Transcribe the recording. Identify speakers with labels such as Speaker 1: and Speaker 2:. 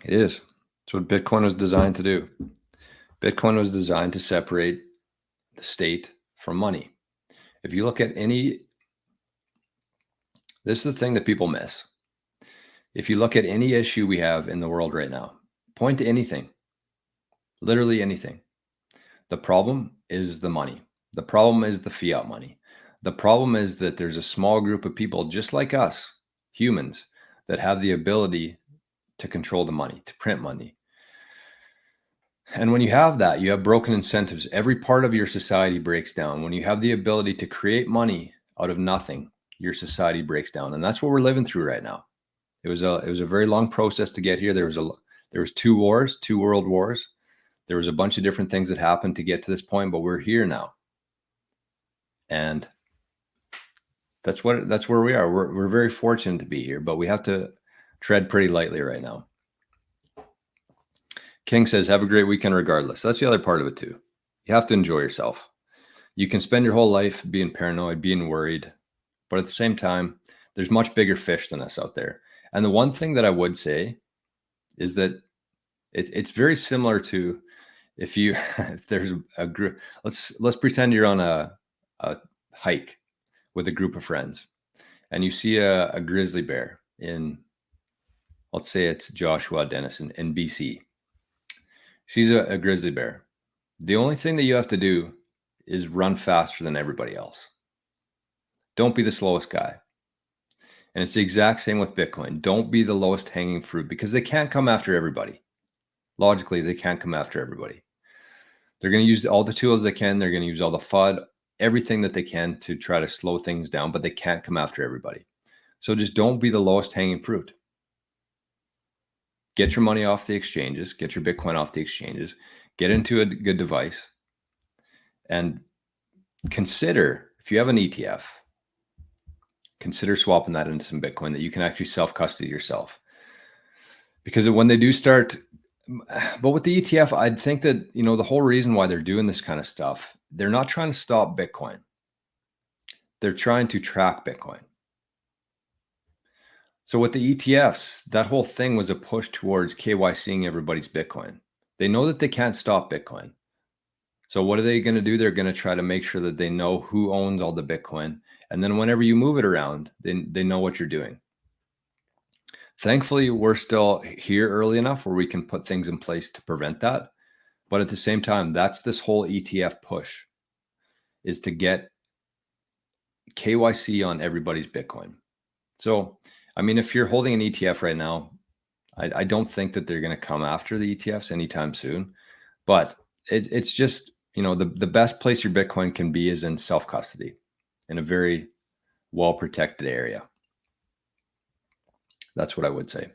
Speaker 1: It is. It's what Bitcoin was designed to do. Bitcoin was designed to separate the state from money. If you look at this is the thing that people miss. If you look at any issue we have in the world right now, point to anything, literally anything. The problem is the money. The problem is the fiat money. The problem is that there's a small group of people just like us, humans, that have the ability to control the money, to print money. And when you have that, you have broken incentives. Every part of your society breaks down. When you have the ability to create money out of nothing, your society breaks down. And that's what we're living through right now. It was a very long process to get here. There was 2 wars, 2 world wars. There was a bunch of different things that happened to get to this point, but we're here now. And that's where we are. We're very fortunate to be here, but we have to tread pretty lightly right now. King says, have a great weekend regardless. That's the other part of it too. You have to enjoy yourself. You can spend your whole life being paranoid, being worried, but at the same time, there's much bigger fish than us out there. And the one thing that I would say is that it's very similar to if there's a group, let's pretend you're on a hike with a group of friends and you see a grizzly bear in, let's say it's Joshua Denison in BC. Sees a grizzly bear. The only thing that you have to do is run faster than everybody else. Don't be the slowest guy. And it's the exact same with Bitcoin. Don't be the lowest hanging fruit because they can't come after everybody. Logically, they can't come after everybody. They're going to use all the tools they can. They're going to use all the FUD, everything that they can to try to slow things down, but they can't come after everybody. So just don't be the lowest hanging fruit. Get your money off the exchanges, get your Bitcoin off the exchanges, get into a good device, and consider, if you have an ETF, consider swapping that into some Bitcoin that you can actually self-custody yourself. Because when they do start, but with the ETF, I'd think that, the whole reason why they're doing this kind of stuff, they're not trying to stop Bitcoin. They're trying to track Bitcoin. So with the ETFs, that whole thing was a push towards KYCing everybody's Bitcoin. They know that they can't stop Bitcoin. So what are they going to do? They're going to try to make sure that they know who owns all the Bitcoin. And then whenever you move it around, they know what you're doing. Thankfully, we're still here early enough where we can put things in place to prevent that. But at the same time, that's this whole ETF push, is to get KYC on everybody's Bitcoin. So, if you're holding an ETF right now, I don't think that they're going to come after the ETFs anytime soon. But it's just, the best place your Bitcoin can be is in self-custody in a very well-protected area. That's what I would say.